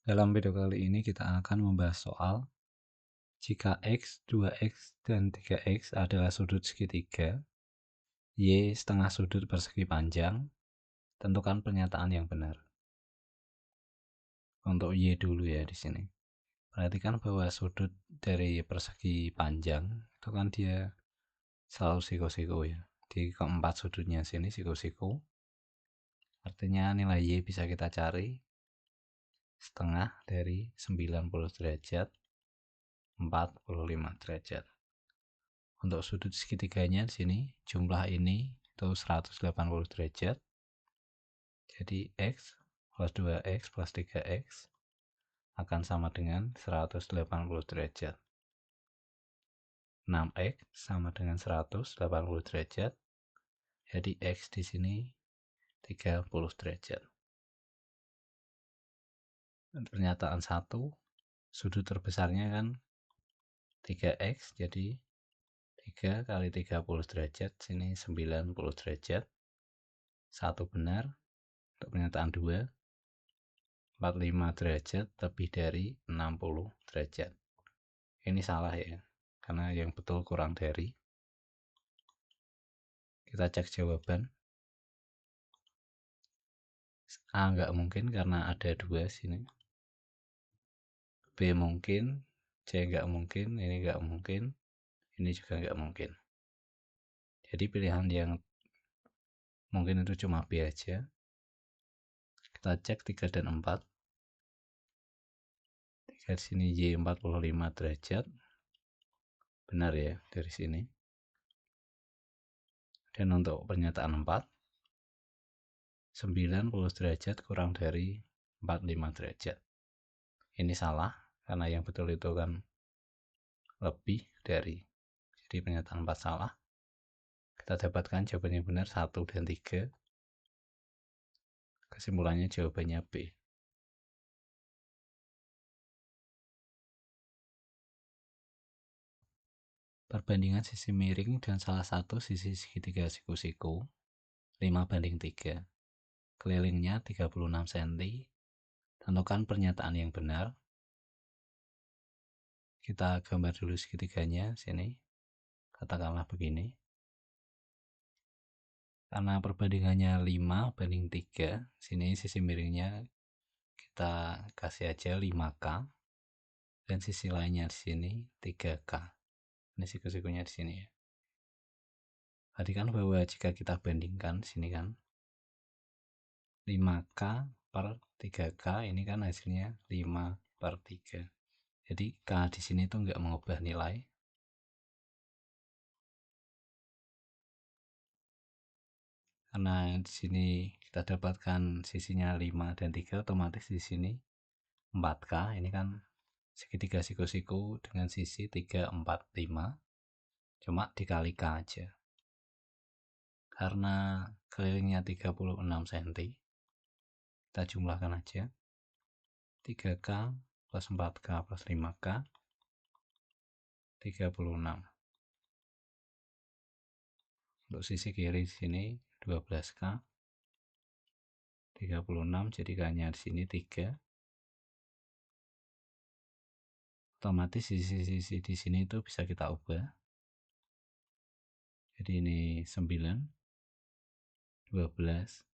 Dalam video kali ini kita akan membahas soal jika X, 2X, dan 3X adalah sudut segitiga, Y setengah sudut persegi panjang, tentukan pernyataan yang benar. Untuk Y dulu ya di sini. Perhatikan bahwa sudut dari persegi panjang itu kan dia selalu siku-siku ya. Di keempat sudutnya sini siku-siku. Artinya nilai Y bisa kita cari setengah dari 90 derajat 45 derajat. Untuk sudut segitiganya di sini jumlah ini itu 180 derajat. Jadi X plus 2X plus 3X akan sama dengan 180 derajat. 6X sama dengan 180 derajat. Jadi X di sini 30 derajat. Dan pernyataan 1, sudut terbesarnya kan 3X, jadi 3 kali 30 derajat, sini 90 derajat. 1 benar. Untuk pernyataan 2, 45 derajat lebih dari 60 derajat. Ini salah ya, karena yang betul kurang dari. Kita cek jawaban. A nggak mungkin karena ada 2 sini. B mungkin, C nggak mungkin, ini nggak mungkin, ini juga nggak mungkin. Jadi pilihan yang mungkin itu cuma B aja. Kita cek 3 dan 4. 3 di sini Y 45 derajat. Benar ya dari sini. Dan untuk pernyataan 4, 90 derajat kurang dari 45 derajat. Ini salah, karena yang betul itu kan lebih dari. Jadi pernyataan 4 salah. Kita dapatkan jawabannya benar 1 dan 3. Kesimpulannya jawabannya B. Perbandingan sisi miring dan salah satu sisi segitiga siku-siku 5:3. Kelilingnya 36 cm. Tentukan pernyataan yang benar. Kita gambar dulu segitiganya sini. Katakanlah begini. Karena perbandingannya 5:3, sini sisi miringnya kita kasih aja 5K. Dan sisi lainnya di sini 3K. Ini siku-sikunya di sini ya. Perhatikan bahwa jika kita bandingkan sini kan 5K per 3K, ini kan hasilnya 5/3. Jadi K di sini tuh nggak mengubah nilai. Karena di sini kita dapatkan sisinya 5 dan 3, otomatis di sini 4K. Ini kan segitiga siku-siku dengan sisi 3, 4, 5. Cuma dikali K aja. Karena kelilingnya 36 cm, kita jumlahkan aja. 3K plus 4K plus 5K, 36. Untuk sisi kiri di sini 12K, 36, jadi K-nya di sini 3. Otomatis sisi-sisi di sini itu bisa kita ubah. Jadi ini 9, 12,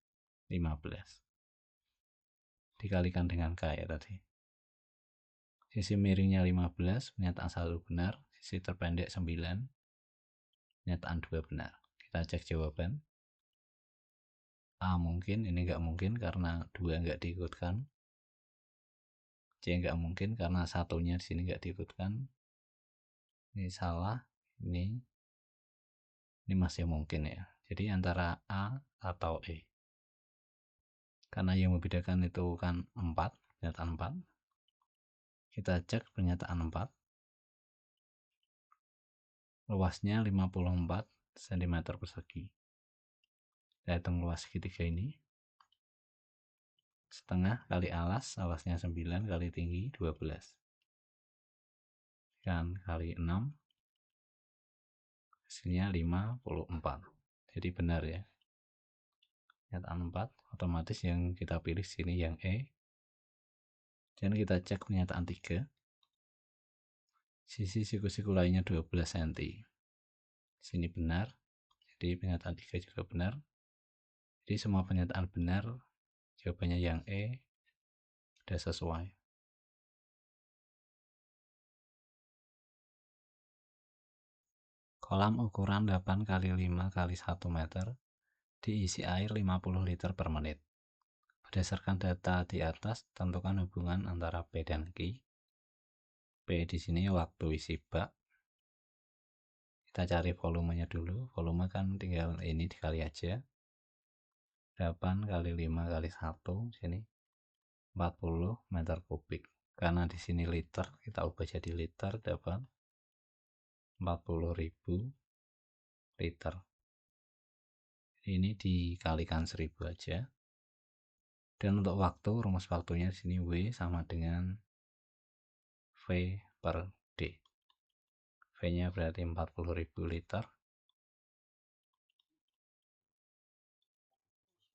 15. Dikalikan dengan K ya tadi. Sisi miringnya 15, pernyataan 1 benar. Sisi terpendek 9, pernyataan 2 benar. Kita cek jawaban. A mungkin, ini nggak mungkin karena 2 nggak diikutkan. C nggak mungkin karena satunya di sini nggak diikutkan. Ini salah, ini masih mungkin ya. Jadi antara A atau E. Karena yang membedakan itu kan 4, pernyataan 4. Kita cek pernyataan 4. Luasnya 54 cm persegi. Kita hitung luas segitiga ini. Setengah kali alas, alasnya 9 kali tinggi 12. Dan kali 6, hasilnya 54. Jadi benar ya. Pernyataan 4, otomatis yang kita pilih sini yang E. Dan kita cek pernyataan 3. Sisi siku-siku lainnya 12 cm. Sini benar. Jadi pernyataan 3 juga benar. Jadi semua pernyataan benar. Jawabannya yang E sudah sesuai. Kolam ukuran 8 x 5 x 1 meter diisi air 50 liter per menit. Berdasarkan data di atas, tentukan hubungan antara P dan Q. P di sini waktu isi bak. Kita cari volumenya dulu. Volume kan tinggal ini dikali aja. 8 x 5 x 1 sini 40 meter kubik. Karena di sini liter, kita ubah jadi liter, dapat 40.000 liter. Ini dikalikan 1000 aja. Dan untuk waktu, rumus waktunya di sini W sama dengan V per D. V-nya berarti 40.000 liter.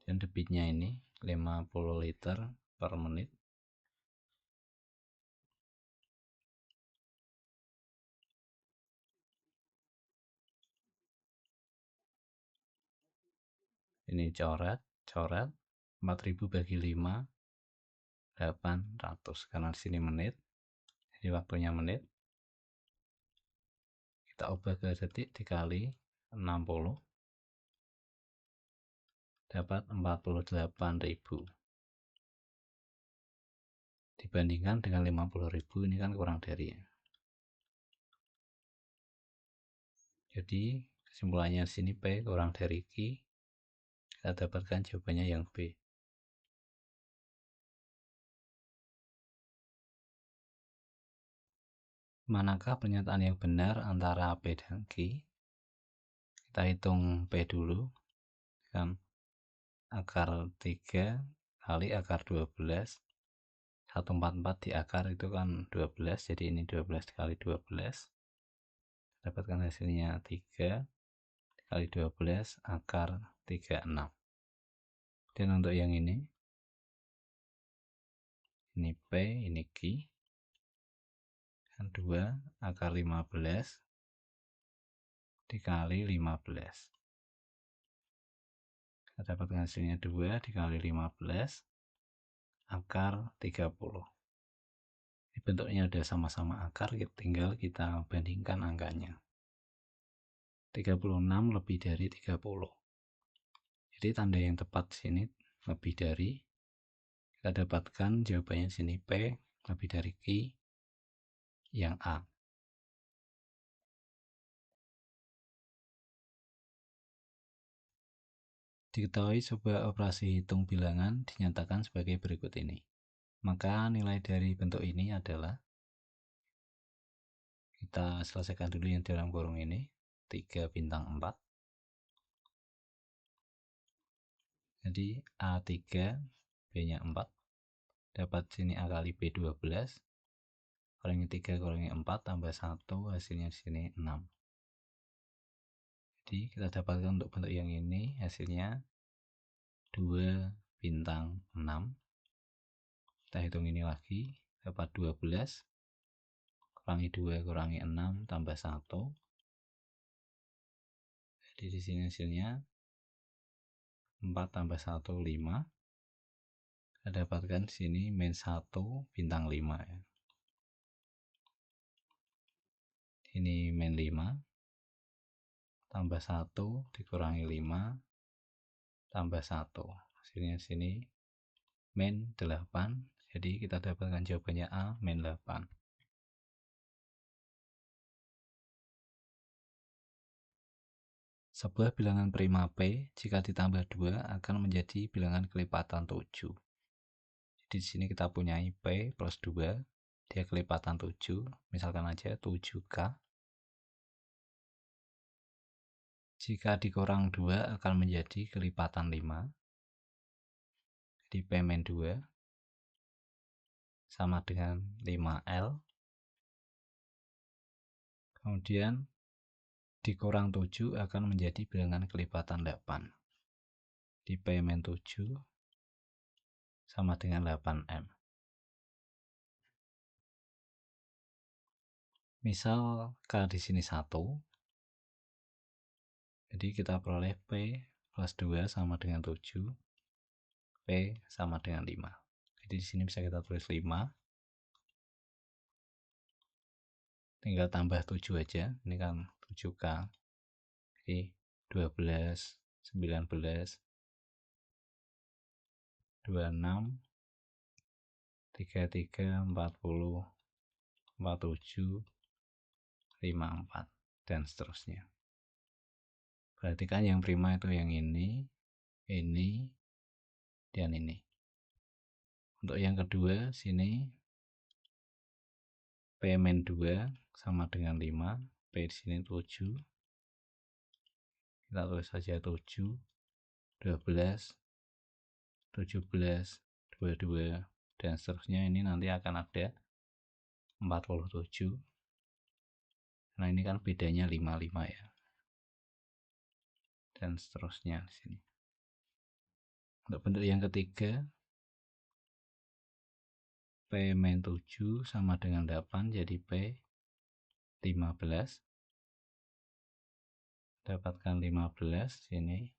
Dan debitnya ini 50 liter per menit. Ini coret 4000 bagi 5 800, karena di sini menit, jadi waktunya menit. Kita ubah ke detik dikali 60, dapat 48.000. Dibandingkan dengan 50.000, ini kan kurang dari ya. Jadi kesimpulannya di sini P kurang dari Q. Kita dapatkan jawabannya yang B. Manakah pernyataan yang benar antara P dan Q? Kita hitung P dulu. Kan akar 3 kali akar 12. 144 di akar itu kan 12. Jadi ini 12 dikali 12. Dapatkan hasilnya 3 kali 12 akar 36. Dan untuk yang ini P, ini Q. 2 akar 15 dikali 15. Kita dapatkan hasilnya 2 dikali 15 akar 30. Ini bentuknya udah sama-sama akar, tinggal kita bandingkan angkanya. 36 lebih dari 30. Jadi tanda yang tepat sini lebih dari. Kita dapatkan jawabannya sini P lebih dari Q, yang A. Diketahui sebuah operasi hitung bilangan dinyatakan sebagai berikut ini. Maka nilai dari bentuk ini adalah, kita selesaikan dulu yang dalam kurung ini, 3 bintang 4. Jadi A3, B-nya 4. Dapat sini A kali B 12. Kurangi 3 kurangi 4 tambah 1, hasilnya sini 6. Jadi kita dapatkan untuk bentuk yang ini hasilnya 2 bintang 6. Kita hitung ini lagi, dapat 12 kurangi 2 kurangi 6 tambah 1. Jadi di sini hasilnya 4 tambah 1 5. Kita dapatkan di sini min 1 bintang 5 ya. Ini min 5 tambah 1 dikurangi 5 tambah 1. Hasilnya sini min 8. Jadi kita dapatkan jawabannya A min 8. Sebuah bilangan prima P jika ditambah 2 akan menjadi bilangan kelipatan 7. Jadi di sini kita punya P plus 2, dia kelipatan 7, misalkan aja 7K. Jika dikurang 2 akan menjadi kelipatan 5. Jadi P min 2 sama dengan 5L. Kemudian dikurang 7 akan menjadi bilangan kelipatan 8. Di P min 7 sama dengan 8M. Misal K di sini 1, jadi kita peroleh P plus 2 sama dengan 7, P sama dengan 5. Jadi di sini bisa kita tulis 5, tinggal tambah 7 aja, ini kan 7K. Jadi 12, 19, 26, 33, 40, 47, 54, dan seterusnya. Berarti kan yang prima itu yang ini, dan ini. Untuk yang kedua, sini P min 2 sama dengan 5, P di sini 7. Kita tulis saja 7, 12, 17, 22, dan seterusnya. Ini nanti akan ada 47. Nah, ini kan bedanya 55 ya. Dan seterusnya di sini. Untuk bentuk yang ketiga, P min 7 sama dengan 8, jadi P 15. Dapatkan 15, sini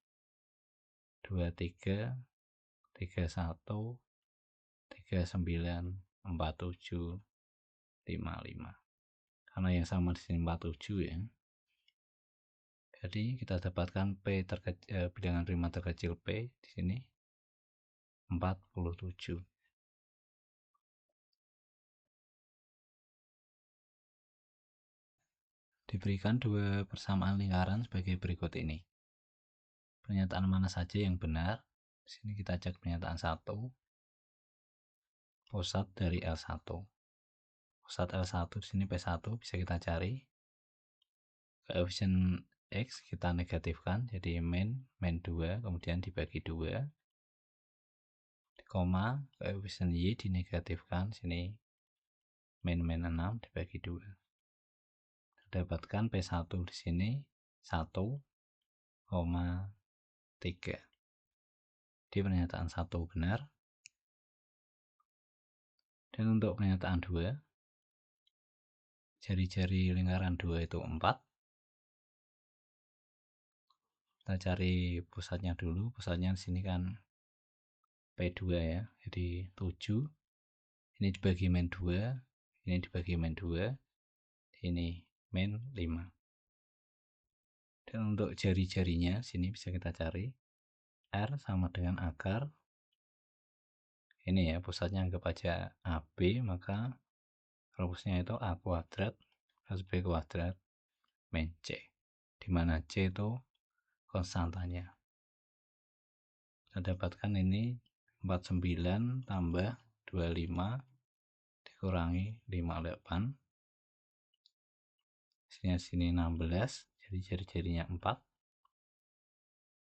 23, 31, 39, 47, 55. Karena yang sama di sini 47 ya. Jadi kita dapatkan bilangan prima terkecil P di sini 47. Diberikan dua persamaan lingkaran sebagai berikut ini. Pernyataan mana saja yang benar? Di sini kita cek pernyataan 1. Pusat dari L1. Pusat L1 di sini P1 bisa kita cari. Koefisien X kita negatifkan, jadi min 2 kemudian dibagi 2. Di koma, koefisien Y dinegatifkan, sini min 6 dibagi 2. Dapatkan P1 di sini 1,3. Di pernyataan 1 benar. Dan untuk pernyataan 2, jari-jari lingkaran 2 itu 4. Kita cari pusatnya dulu. Pusatnya di sini kan P2 ya. Jadi 7. Ini dibagi min 2, ini dibagi min 2, ini min 5. Dan untuk jari-jarinya sini bisa kita cari. R sama dengan akar. Ini ya, pusatnya anggap aja AB, maka rumusnya itu A kuadrat plus B kuadrat min C. Dimana C itu konstantanya. Kita dapatkan ini 49 tambah 25 dikurangi 58. Sini 16, jadi jari-jarinya 4.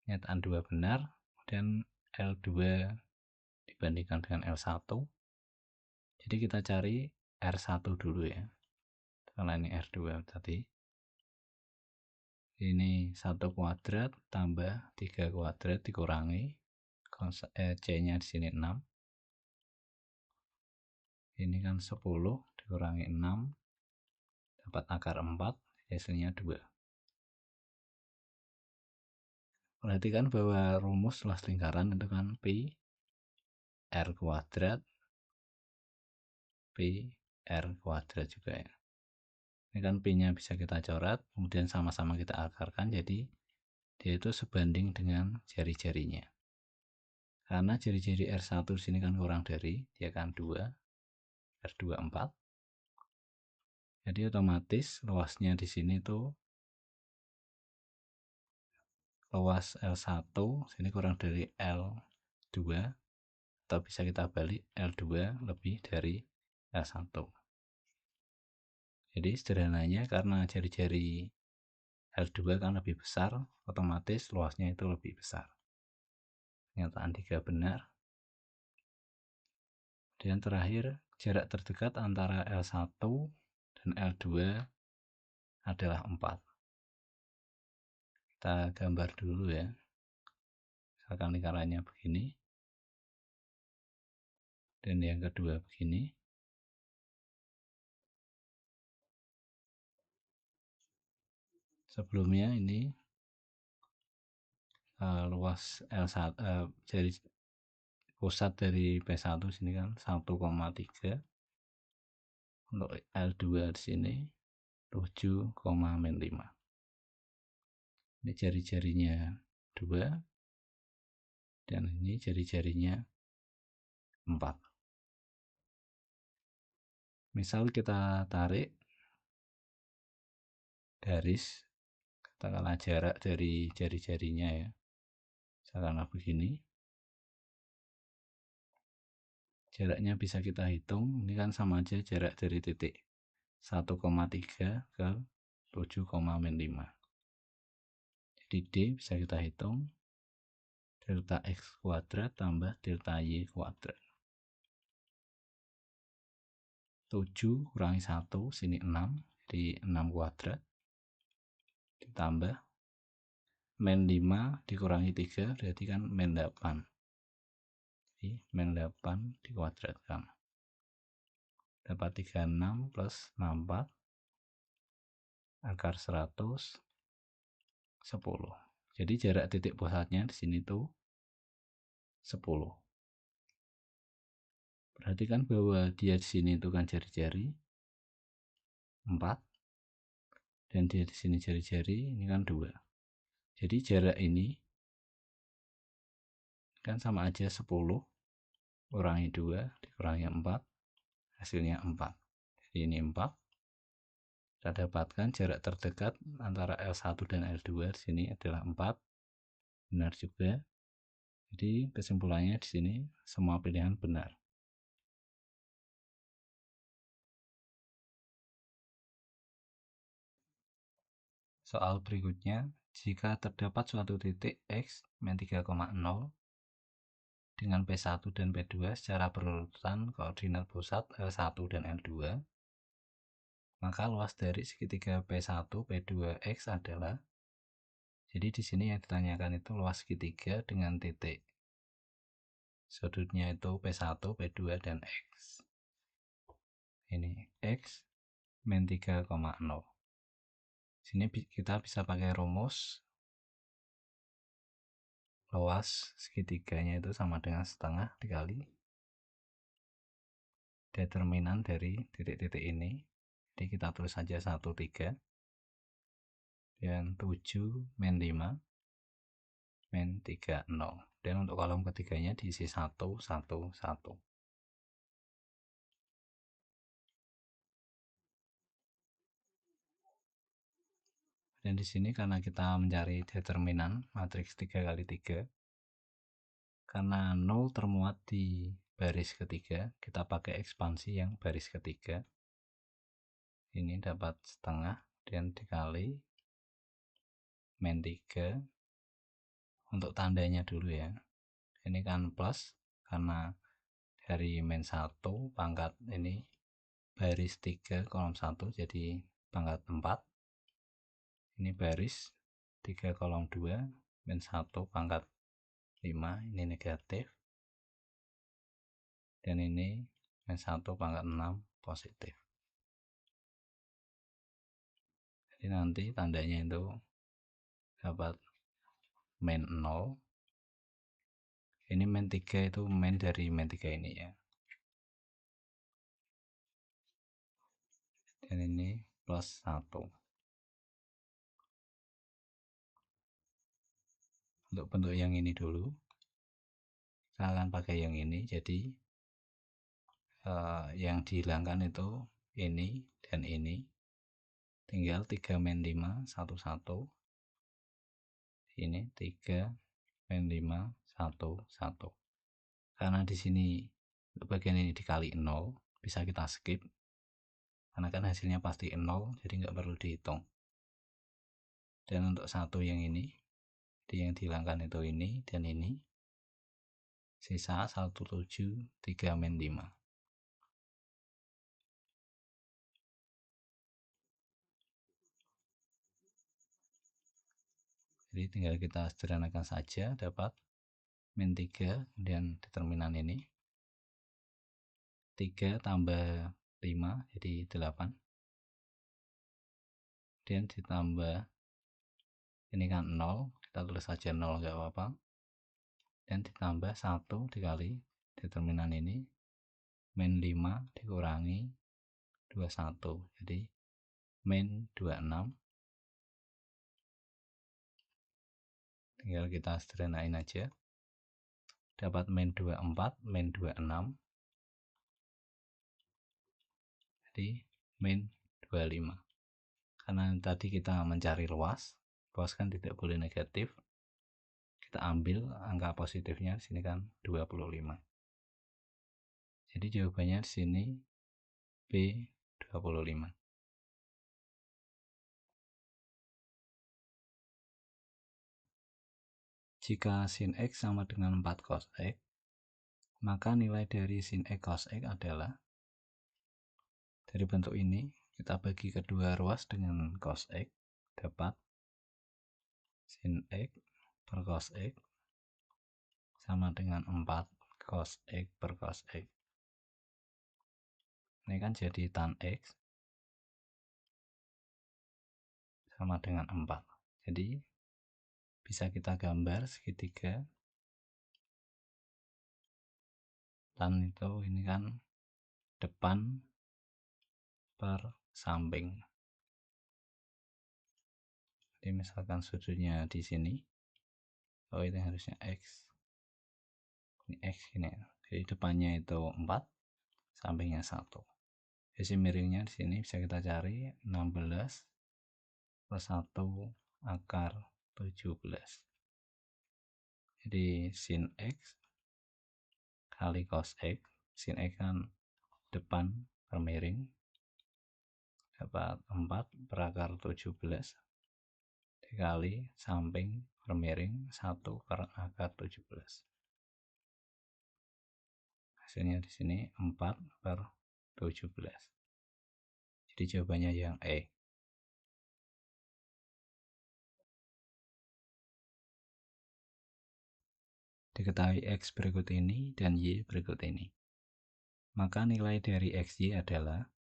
Pernyataan 2 benar. Kemudian L2 dibandingkan dengan L1. Jadi kita cari R1 dulu ya. Karena ini R2 tadi. Ini 1 kuadrat tambah 3 kuadrat dikurangi C-nya di sini 6. Ini kan 10 dikurangi 6 dapat akar 4, hasilnya 2. Perhatikan bahwa rumus luas lingkaran itu kan pi r kuadrat pi r kuadrat juga ya. Ini kan pi-nya bisa kita coret, kemudian sama-sama kita akarkan, jadi dia itu sebanding dengan jari-jarinya. Karena jari-jari R1 di sini kan kurang dari, dia kan 2, R2 4. Jadi otomatis luasnya di sini tuh luas L1 sini kurang dari L2, atau bisa kita balik L2 lebih dari L1. Jadi sederhananya karena jari-jari L2 kan lebih besar, otomatis luasnya itu lebih besar. Pernyataan 3 benar. Dan terakhir, jarak terdekat antara L1 dan L2 adalah 4. Kita gambar dulu ya. Misalkan lingkarannya begini. Dan yang kedua begini. Sebelumnya ini luas L1 jadi pusat dari P1 sini kan 1,3, untuk L2 di sini 7,5. Ini jari-jarinya 2 dan ini jari-jarinya 4. Misal kita tarik garis, katakanlah jarak dari jari-jarinya ya, misalkanlah begini, jaraknya bisa kita hitung. Ini kan sama aja jarak dari titik 1,3 ke 7,5. Jadi D bisa kita hitung delta X kuadrat tambah delta Y kuadrat. 7 kurangi 1, sini 6, jadi 6 kuadrat, ditambah min 5 dikurangi 3, berarti kan min 8. Jadi min 8 dikuadratkan. Dapat 36 plus 64 akar 100 10. Jadi jarak titik pusatnya di sini tuh 10. Perhatikan bahwa dia di sini itu kan jari-jari 4 dan dia di sini jari-jari ini kan 2. Jadi jarak ini kan sama aja 10 kurangi 2 dikurangi 4, hasilnya 4. Jadi ini 4. Kita dapatkan jarak terdekat antara L1 dan L2 di sini adalah 4. Benar juga. Jadi kesimpulannya di sini semua pilihan benar. Soal berikutnya, jika terdapat suatu titik X min 3,0 dengan P1 dan P2 secara berurutan koordinat pusat L1 dan L2, maka luas dari segitiga P1 P2 X adalah, jadi di sini yang ditanyakan itu luas segitiga dengan titik sudutnya itu P1, P2 dan X. Ini X min 3,0. Sini kita bisa pakai rumus luas segitiganya itu sama dengan setengah dikali determinan dari titik-titik ini. Jadi kita tulis saja 1, 3 dan 7 min 5 min 3, 0. Dan untuk kolom ketiganya diisi 1, 1, 1. Dan di sini karena kita mencari determinan matriks 3 kali 3, karena 0 termuat di baris ketiga, kita pakai ekspansi yang baris ketiga. Ini dapat setengah dan dikali min 3. Untuk tandanya dulu ya. Ini kan plus karena dari min 1 pangkat ini baris 3 kolom 1 jadi pangkat 4. Ini baris 3 kolom 2 min 1 pangkat 5, ini negatif, dan ini min 1 pangkat 6 positif. Jadi nanti tandanya itu dapat min 0. Ini min 3 itu min dari min 3 ini ya. Dan ini plus 1. Untuk bentuk yang ini dulu, kita akan pakai yang ini. Jadi yang dihilangkan itu ini dan ini, tinggal 3 min 5 1, 1. Ini 3 min 5 1, 1. Karena di sini untuk bagian ini dikali 0, bisa kita skip karena kan hasilnya pasti 0, jadi nggak perlu dihitung. Dan untuk 1 yang ini, jadi yang dihilangkan itu ini dan ini, sisa 1, 7, 3 min 5. Jadi tinggal kita sederhanakan saja, dapat min 3, kemudian determinan ini 3 tambah 5 jadi 8, dan ditambah Ini kan 0, kita tulis saja 0 nggak apa-apa, dan ditambah 1 dikali determinan ini, min 5 dikurangi 21, jadi min 26. Tinggal kita sederhanain aja, dapat min 24, min 26, jadi min 25. Karena tadi kita mencari luas kan tidak boleh negatif, kita ambil angka positifnya di sini kan 25. Jadi jawabannya di sini B 25. Jika sin X sama dengan 4 cos X, maka nilai dari sin X cos X adalah, dari bentuk ini kita bagi kedua ruas dengan cos X, dapat sin X per cos X sama dengan 4 cos X per cos X. Ini kan jadi tan X sama dengan 4. Jadi bisa kita gambar segitiga. Tan itu ini kan depan per samping. Jadi misalkan sudutnya di sini, oh ini harusnya X. Ini X ini. Jadi depannya itu 4, sampingnya 1. Sisi miringnya di sini bisa kita cari 16 plus 1 akar 17. Jadi sin X kali cos X, sin X kan depan per miring, dapat 4 per akar 17 dikali samping per miring 1 per akar 17. Hasilnya di sini 4 per 17. Jadi jawabannya yang E. Diketahui X berikut ini dan Y berikut ini. Maka nilai dari XY adalah,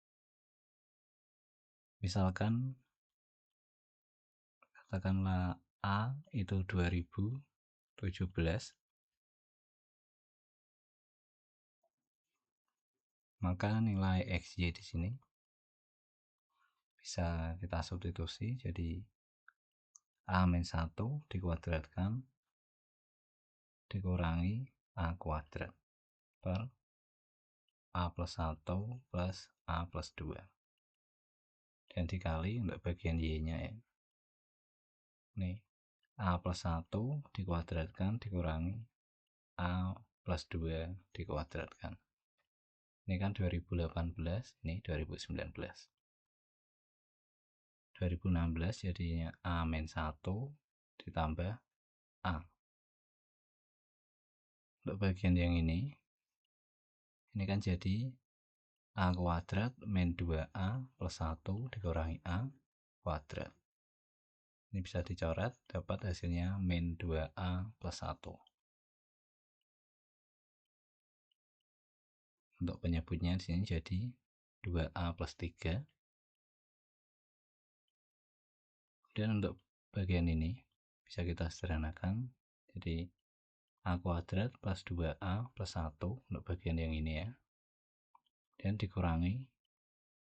misalkan katakanlah A itu 2017, maka nilai XY di sini bisa kita substitusi jadi A-1 dikuadratkan dikurangi A kuadrat per A plus 1 plus A plus 2, dan dikali untuk bagian Y nya ya, nih A plus 1 dikuadratkan dikurangi A plus 2 dikuadratkan. Ini kan 2018, ini 2019. 2016 jadinya A-1 ditambah A. Untuk bagian yang ini kan jadi A kuadrat min 2A plus 1 dikurangi A kuadrat. Ini bisa dicoret, dapat hasilnya min 2A plus 1. Untuk penyebutnya di sini jadi 2A plus 3. Dan untuk bagian ini bisa kita sederhanakan, jadi A kuadrat plus 2A plus 1 untuk bagian yang ini ya, dan dikurangi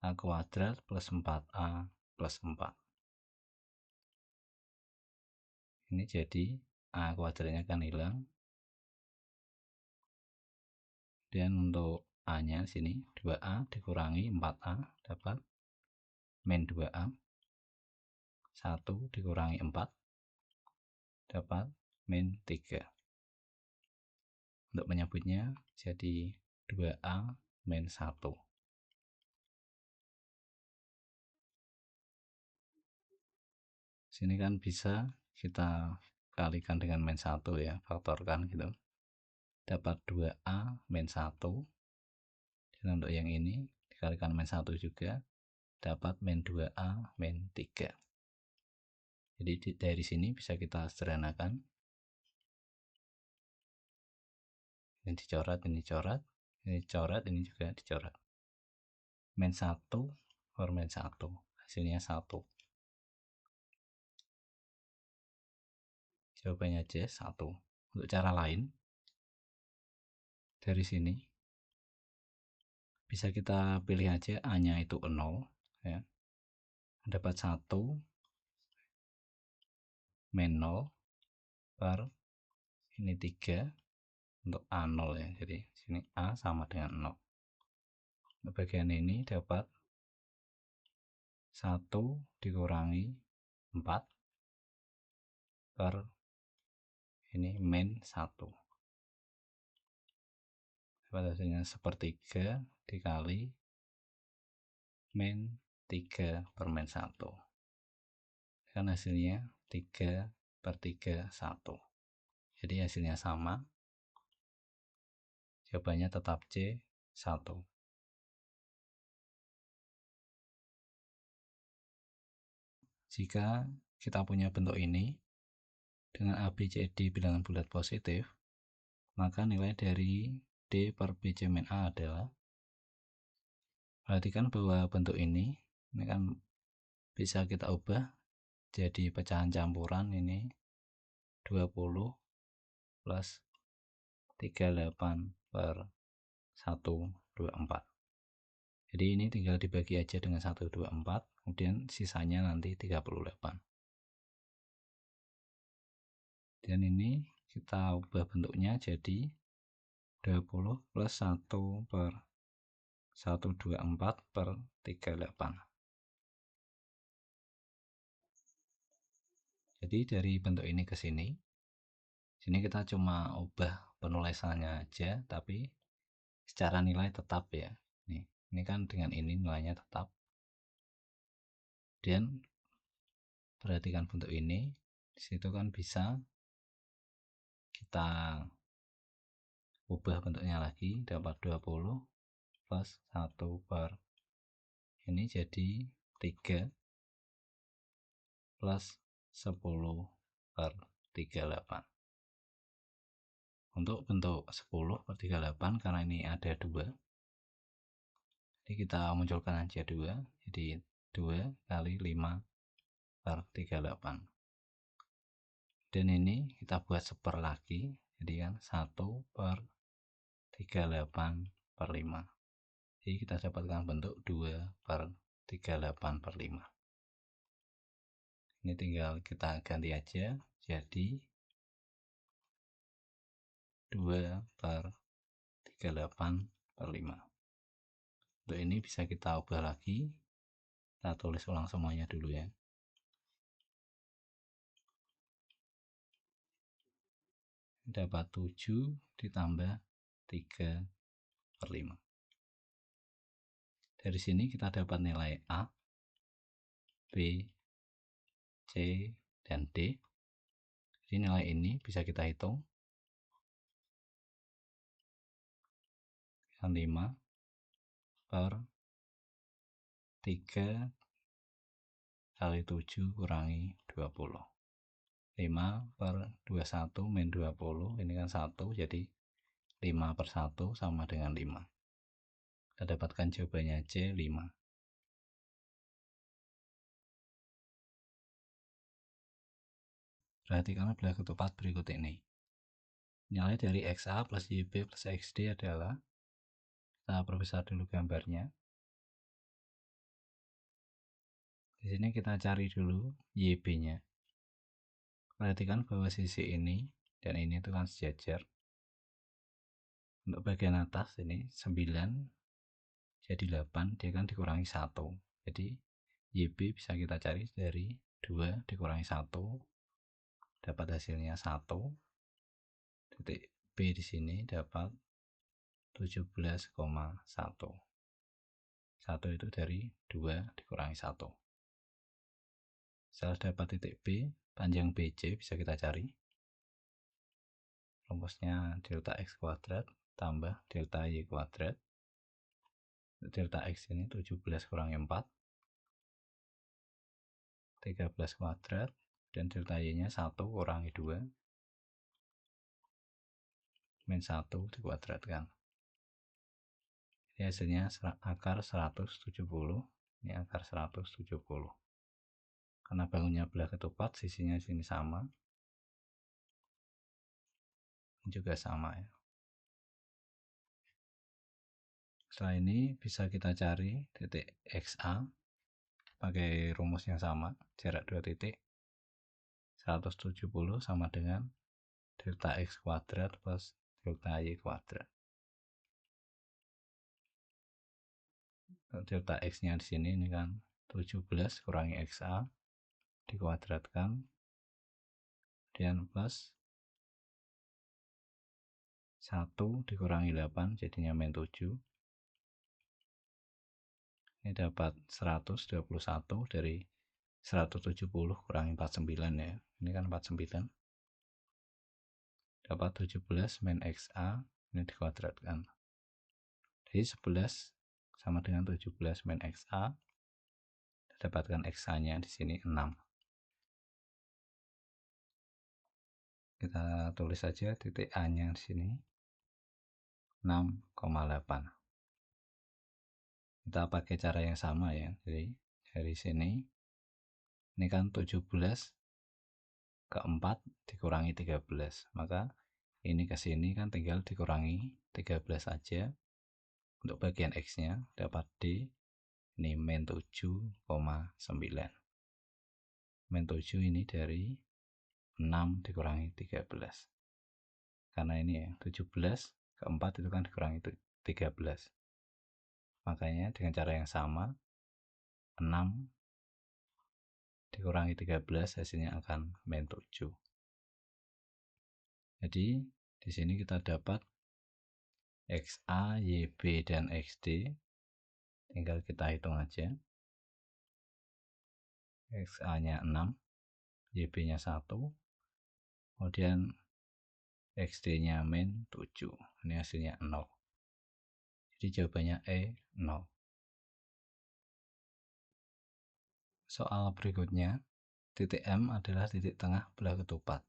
A kuadrat plus 4A plus 4. Ini jadi A kuadratnya kan hilang, dan untuk A nya sini 2A dikurangi 4A dapat min 2A, 1 dikurangi 4 dapat min 3. Untuk menyebutnya jadi 2A min 1. Sini kan bisa kita kalikan dengan min 1 ya, faktorkan gitu, dapat 2A min 1, dan untuk yang ini dikalikan min 1 juga dapat min 2A min 3. Jadi dari sini bisa kita sederhanakan, ini dicoret, ini dicoret, ini dicoret, ini juga dicoret. Min 1 per min 1 hasilnya 1. Jawabannya C 1. Untuk cara lain, dari sini bisa kita pilih aja A-nya itu 0 ya. Dapat 1 min 0 per ini 3 untuk A0 ya. Jadi sini A sama dengan 0. Untuk bagian ini dapat 1 dikurangi 4 per ini min 1. Dapat hasilnya sepertiga dikali min 3 per min 1. Kan hasilnya 3/3 1. Jadi hasilnya sama. Jawabannya tetap C 1. Jika kita punya bentuk ini dengan A, B, C, D bilangan bulat positif, maka nilai dari D per B, C min A adalah, perhatikan bahwa bentuk ini kan bisa kita ubah jadi pecahan campuran. Ini 20 plus 38/124. Jadi ini tinggal dibagi aja dengan 124, kemudian sisanya nanti 38. Dan ini kita ubah bentuknya jadi 20 plus 1/124/38. Jadi dari bentuk ini ke sini kita cuma ubah penulisannya aja, tapi secara nilai tetap ya. Ini kan dengan ini nilainya tetap. Dan perhatikan bentuk ini, disitu kan bisa kita ubah bentuknya lagi, dapat 20 plus 1 per ini jadi 3 plus 10/38. Untuk bentuk 10/38 karena ini ada 2, jadi kita munculkan aja 2, jadi 2 kali 5/38. Dan ini kita buat seper lagi, jadi kan 1/38/5. Jadi kita dapatkan bentuk 2/38/5. Ini tinggal kita ganti aja jadi 2/38/5. Untuk ini bisa kita ubah lagi, kita tulis ulang semuanya dulu ya. Dapat 7 ditambah 3/5. Dari sini kita dapat nilai A, B, C, dan D. Jadi nilai ini bisa kita hitung. 5 per 3 kali 7 kurangi 20. 5 per 21 min 20, ini kan 1, jadi 5/1 sama dengan 5. Kita dapatkan jawabannya C 5. Perhatikan belah ketupat berikut ini. Nilai dari XA plus YB plus XD adalah, kita perbesar dulu gambarnya. Di sini kita cari dulu YB-nya. Perhatikan bahwa sisi ini dan ini itu kan sejajar. Untuk bagian atas ini 9 jadi 8, dia kan dikurangi 1. Jadi YB bisa kita cari dari 2 dikurangi 1, dapat hasilnya 1. Titik B di sini dapat 17,1. 1 itu dari 2 dikurangi 1. Setelah dapat titik B, panjang BC bisa kita cari. Rumusnya delta X kuadrat tambah delta Y kuadrat. Delta X ini 17 kurangi 4, 13 kuadrat, dan delta Y nya 1 kurangi 2, min 1 dikuadratkan. Jadi hasilnya akar 170. Ini akar 170. Karena bangunnya belah ketupat, sisinya sini sama, juga sama ya. Setelah ini bisa kita cari titik XA pakai rumus yang sama, jarak 2 titik 170 sama dengan delta X kuadrat plus delta Y kuadrat. Delta X nya di sini ini kan 17 kurangi XA dikuadratkan, kemudian plus 1 dikurangi 8 jadinya min 7. Ini dapat 121 dari 170 kurangi 49 ya. Ini kan 49. Dapat 17 min XA ini dikuadratkan. Jadi 11 sama dengan 17 min XA. Dapatkan XA-nya di sini 6. Kita tulis saja titik A-nya di sini 6,8. Kita pakai cara yang sama ya. Jadi dari sini ini kan 17 ke 4 dikurangi 13, maka ini ke sini kan tinggal dikurangi 13 saja. Untuk bagian X nya dapat D ini min 7,9. Min 7 ini dari 6 dikurangi 13, karena ini ya 17 ke 4 itu kan dikurangi 13, makanya dengan cara yang sama 6 dikurangi 13 hasilnya akan min 7. Jadi di sini kita dapat XA, YB, dan XD. Tinggal kita hitung aja. XA-nya 6, YB-nya 1, kemudian XD-nya min 7. Ini hasilnya 0. Jadi jawabannya E 0. Soal berikutnya, titik M adalah titik tengah belah ketupat.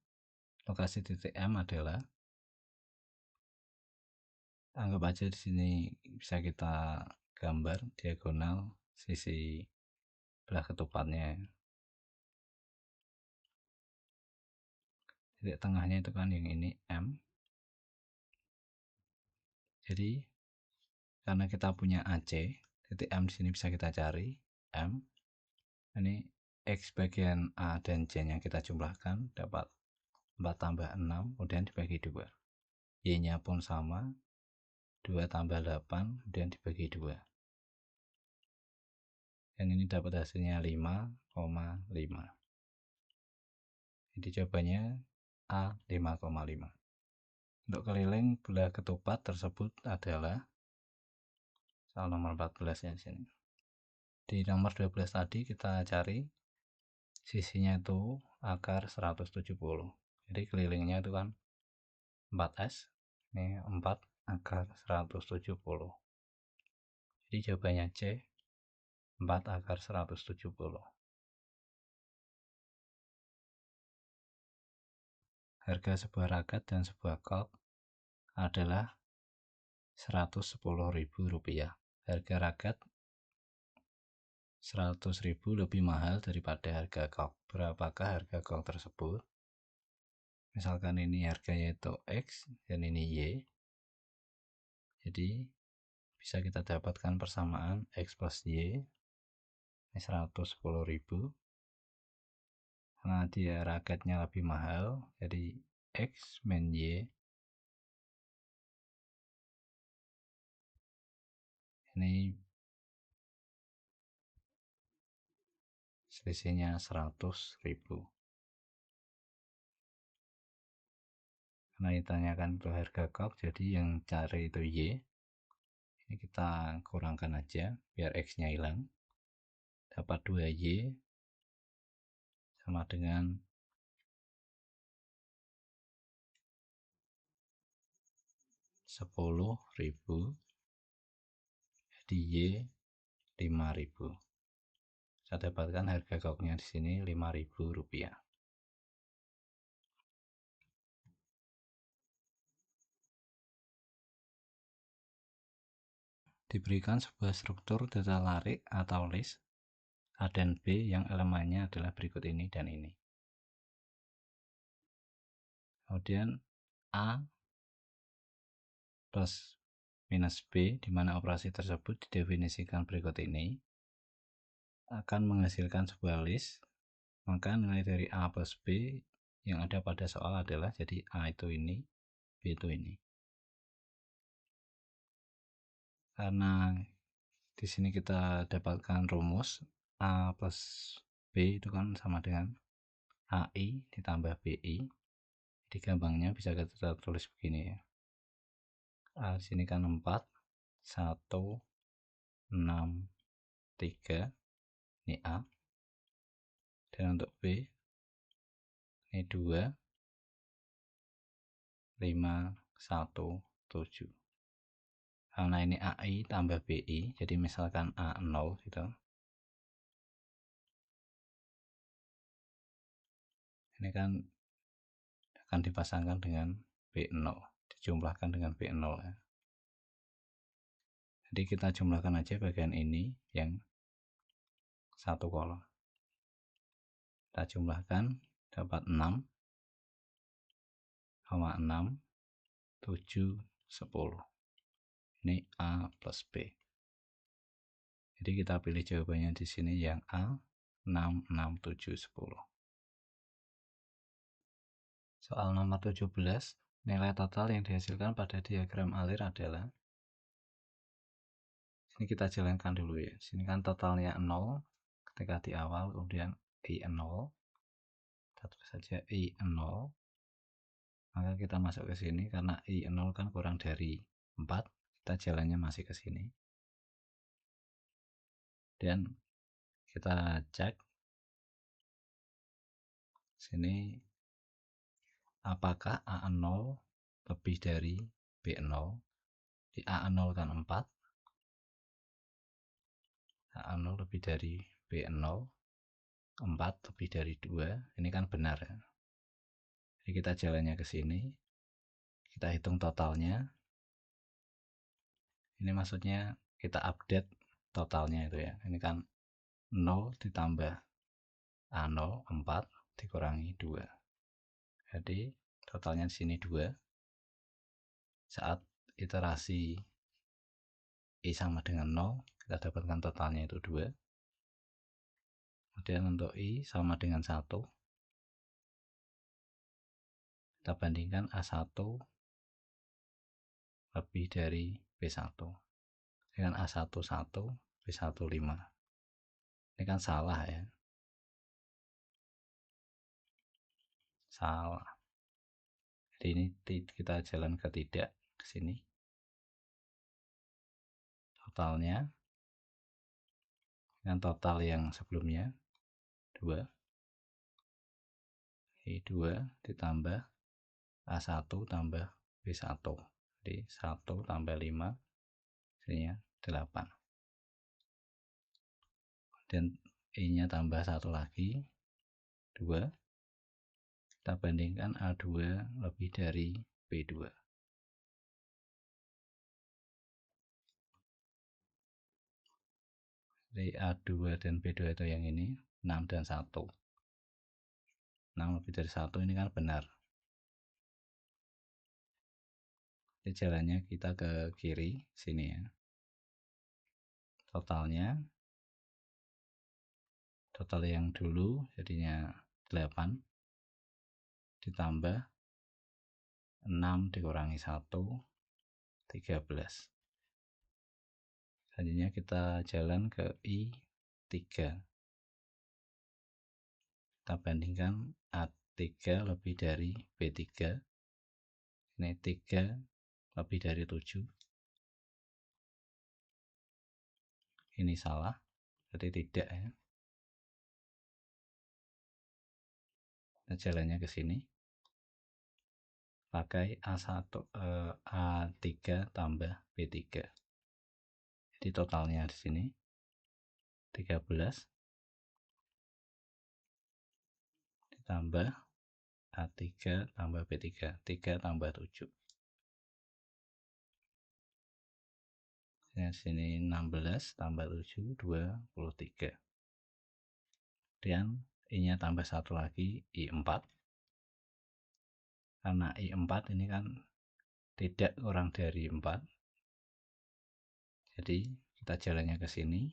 Lokasi titik M adalah, anggap aja di sini bisa kita gambar diagonal sisi belah ketupatnya. Titik tengahnya itu kan yang ini M. Jadi karena kita punya AC, titik M di sini bisa kita cari M. Ini X bagian A dan C nya kita jumlahkan dapat 4 tambah 6 kemudian dibagi 2. Y nya pun sama, 2 tambah 8 kemudian dibagi 2. Dan ini dapat hasilnya 5,5. Jadi jawabannya A 5,5. Untuk keliling belah ketupat tersebut adalah soal nomor 14 ya di sini. Di nomor 12 tadi kita cari sisinya itu akar 170. Jadi kelilingnya itu kan 4S. Ini 4 akar 170. Jadi jawabannya C 4 akar 170. Harga sebuah raket dan sebuah kok adalah Rp110.000. Harga raket 100.000 lebih mahal daripada harga kok. Berapakah harga kok tersebut? Misalkan ini harganya itu X dan ini Y. Jadi bisa kita dapatkan persamaan X plus Y. Ini 110.000. Karena dia raketnya lebih mahal, jadi X min Y ini selisihnya 100.000. Karena ditanyakan itu harga kok, jadi yang cari itu Y. Ini kita kurangkan aja biar X nya hilang. Dapat 2Y sama dengan 10.000, jadi Y 5.000. Saya dapatkan harga koknya di sini Rp5.000. Diberikan sebuah struktur data larik atau list A dan B yang elemennya adalah berikut ini dan ini. Kemudian A plus minus B, di mana operasi tersebut didefinisikan berikut ini, akan menghasilkan sebuah list. Maka nilai dari A plus B yang ada pada soal adalah, jadi A itu ini, B itu ini. Karena di sini kita dapatkan rumus A plus B itu kan sama dengan AI ditambah BI. Jadi gampangnya bisa kita tulis begini ya. A di sini kan 4, 1, 6, 3, ini A. Dan untuk B ini 2, 5, 1, 7. Karena ini AI tambah BI, jadi misalkan A0 gitu. Ini kan akan dipasangkan dengan B0, dijumlahkan dengan B0 ya. Jadi kita jumlahkan aja bagian ini yang satu kolom. Kita jumlahkan dapat 6, 6, 7, 10. Ini A plus B. Jadi kita pilih jawabannya di sini yang A, 6, 6, 7, 10. Soal nomor 17, nilai total yang dihasilkan pada diagram alir adalah, ini kita jalankan dulu ya. Sini kan totalnya 0 ketika di awal, kemudian I0. Kita tulis saja I0. Maka kita masuk ke sini karena I0 kan kurang dari 4, kita jalannya masih ke sini. Dan kita cek sini apakah A0 lebih dari B0. Di A0 kan 4, A0 lebih dari B0, 4 lebih dari 2, ini kan benar ya. Jadi kita jalannya ke sini, kita hitung totalnya. Ini maksudnya kita update totalnya itu ya. Ini kan 0 ditambah A0, 4 dikurangi 2. Jadi totalnya di sini 2. Saat iterasi I sama dengan 0, kita dapatkan totalnya itu 2. Kemudian untuk I sama dengan 1, kita bandingkan A1 lebih dari B1 dengan A1 1, B1 5. Ini kan salah ya. Salah. Jadi ini kita jalan ke tidak ke sini. Totalnya dengan total yang sebelumnya 2. I2 ditambah A1 tambah B1. Jadi 1 tambah 5 hasilnya 8. Dan I-nya tambah 1 lagi 2. Kita bandingkan A2 lebih dari B2. Jadi A2 dan B2 itu yang ini 6 dan 1. 6 lebih dari 1 ini kan benar. Jadi jalannya kita ke kiri sini ya. Totalnya total yang dulu jadinya 8 ditambah 6 dikurangi 1, 13. Selanjutnya kita jalan ke I3. Kita bandingkan A3 lebih dari B3. Ini 3 lebih dari 7. Ini salah, berarti tidak ya. Kita jalannya ke sini. Pakai A3 tambah B3. Jadi totalnya di sini 13 ditambah A3 tambah B3, 3 tambah 7. Di sini 16 tambah 7, 23. Dan I-nya tambah 1 lagi, I4. Karena I4 ini kan tidak kurang dari 4. Jadi kita jalannya ke sini,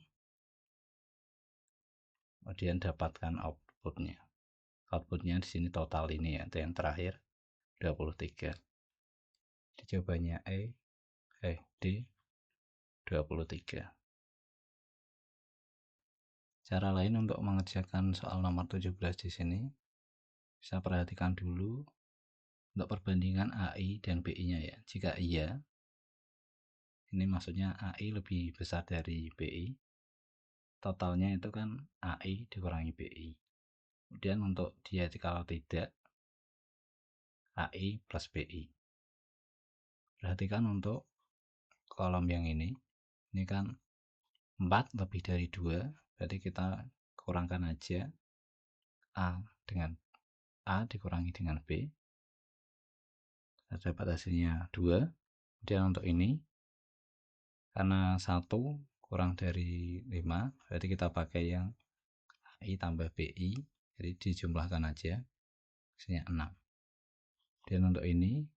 kemudian dapatkan outputnya. Outputnya di sini total ini ya, yang terakhir 23. Di jawabannya D 23. Cara lain untuk mengerjakan soal nomor 17 di sini, bisa perhatikan dulu untuk perbandingan AI dan BI-nya ya. Jika iya, ini maksudnya AI lebih besar dari BI, totalnya itu kan AI dikurangi BI. Kemudian untuk dia kalau tidak, AI plus BI. Perhatikan untuk kolom yang ini kan 4 lebih dari 2, berarti kita kurangkan aja A dengan A dikurangi dengan B, kita dapat hasilnya 2. Kemudian untuk ini, karena 1 kurang dari 5, berarti kita pakai yang AI tambah BI, jadi dijumlahkan aja, hasilnya 6. Dan untuk ini,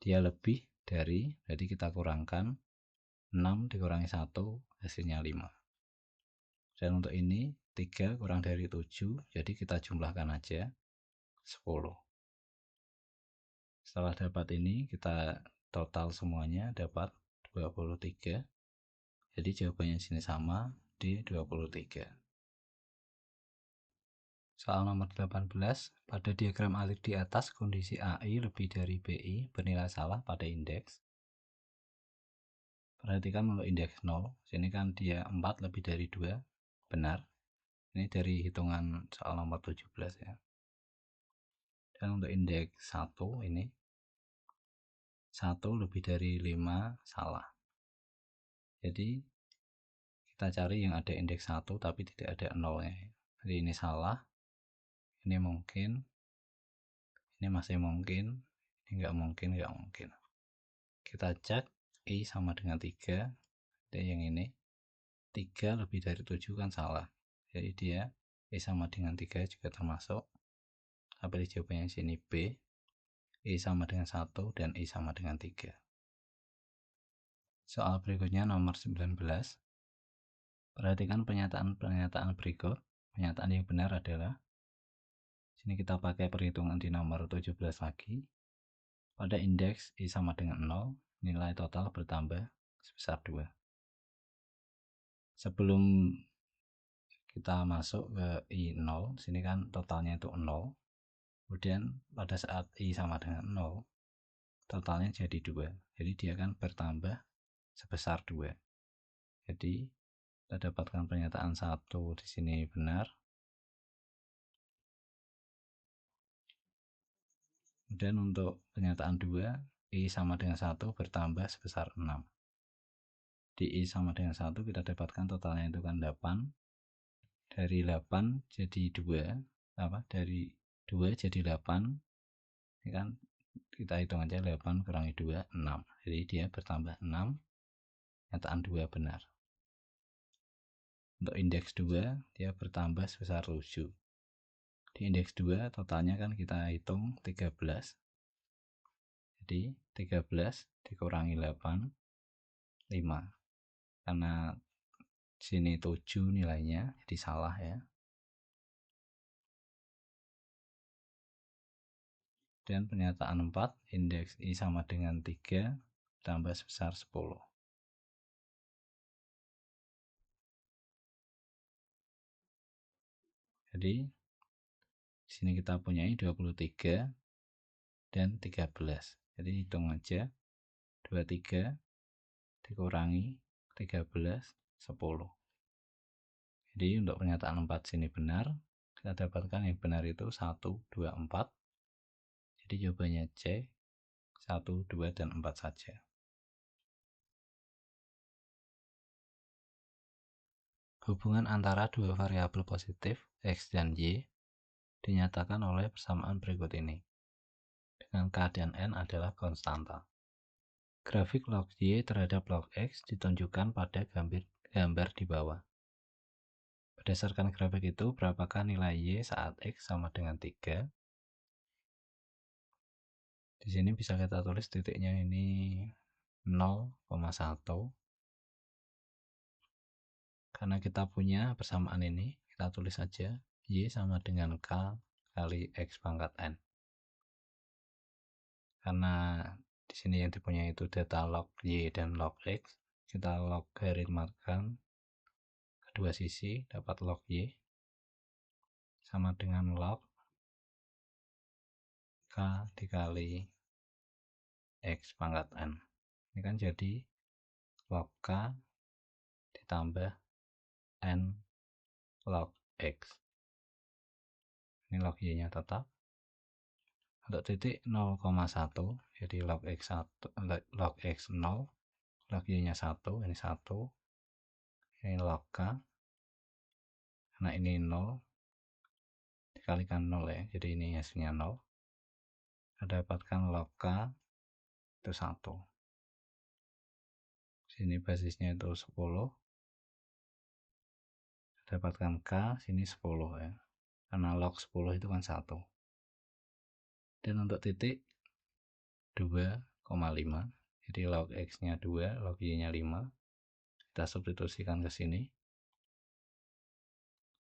dia lebih dari, berarti kita kurangkan 6 dikurangi 1, hasilnya 5. Dan untuk ini, 3 kurang dari 7, jadi kita jumlahkan aja, 10. Setelah dapat ini, kita total semuanya dapat 23. Jadi jawabannya sini sama, di 23. Soal nomor 18, pada diagram alik di atas kondisi AI lebih dari BI bernilai salah pada indeks. Perhatikan untuk indeks 0, sini kan dia 4 lebih dari 2, benar. Ini dari hitungan soal nomor 17 ya. Dan untuk indeks 1 ini, 1 lebih dari 5 salah. Jadi kita cari yang ada indeks 1 tapi tidak ada 0-nya. Jadi ini salah, ini mungkin, ini masih mungkin, ini enggak mungkin. Kita cek I sama dengan 3, dan yang ini 3 lebih dari 7 kan salah. Jadi dia I sama dengan 3 juga termasuk. Tapi jawabannya sini B, I sama dengan 1 dan I sama dengan 3. Soal berikutnya nomor 19. Perhatikan pernyataan berikut. Pernyataan yang benar adalah, sini kita pakai perhitungan di nomor 17 lagi. Pada indeks I sama dengan 0, nilai total bertambah sebesar 2. Sebelum kita masuk ke I0, sini kan totalnya itu 0. Kemudian pada saat I sama dengan 0, totalnya jadi 2. Jadi dia kan bertambah sebesar 2. Jadi kita dapatkan pernyataan 1 di sini benar. Kemudian untuk pernyataan 2, I sama dengan 1 bertambah sebesar 6. Di I sama dengan 1 kita dapatkan totalnya itu kan 8. Dari 8 jadi 2, dari 2 jadi 8. Ini kan kita hitung aja, 8 kurangi 2, 6. Jadi dia bertambah 6. Pernyataan 2 benar. Untuk indeks 2, dia bertambah sebesar 7. Di indeks 2 totalnya kan kita hitung 13. Jadi 13 dikurangi 8, 5. Karena sini 7 nilainya, jadi salah ya. Dan pernyataan 4, indeks I sama dengan 3 tambah sebesar 10. Jadi di sini kita punya 23 dan 13. Jadi hitung aja, 23 dikurangi 13, 10. Jadi untuk pernyataan 4 sini benar. Kita dapatkan yang benar itu 1, 2, 4. Jadi jawabannya C, 1, 2, dan 4 saja. Hubungan antara dua variabel positif, X dan Y, dinyatakan oleh persamaan berikut ini, dengan K dan N adalah konstanta. Grafik log Y terhadap log X ditunjukkan pada gambar di bawah. Berdasarkan grafik itu, berapakah nilai Y saat X sama dengan 3? Di sini bisa kita tulis titiknya ini 0,1. Karena kita punya persamaan ini, kita tulis saja Y sama dengan K kali X pangkat N. Karena di sini yang dipunyai itu data log Y dan log X, kita logaritmakan kedua sisi, dapat log Y sama dengan log K dikali X pangkat N. Ini kan jadi log K ditambah N log X. Ini log Y nya tetap. Untuk titik 0,1, jadi log X 0, log Y nya 1, ini 1, ini log K, karena ini 0 dikalikan 0 ya, jadi ini hasilnya 0. Kita dapatkan log K itu 1. Sini basisnya itu 10. Dapatkan K, sini 10 ya, karena log 10 itu kan 1. Dan untuk titik 2,5, jadi log X nya 2, log Y nya 5, kita substitusikan ke sini,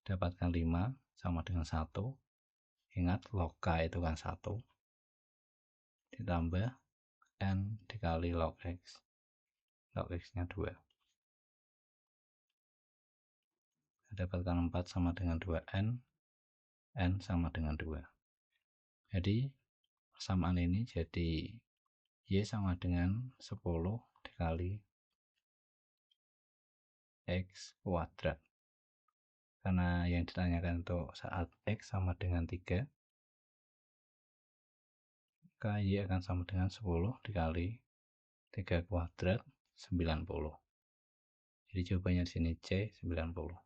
dapatkan 5 sama dengan 1. Ingat log K itu kan 1 ditambah N dikali log X, log X nya 2. Dapatkan 4 sama dengan 2N, N sama dengan 2. Jadi persamaan ini jadi Y sama dengan 10 dikali X kuadrat. Karena yang ditanyakan untuk saat X sama dengan 3, maka Y akan sama dengan 10 dikali 3 kuadrat 90. Jadi jawabannya di sini C 90.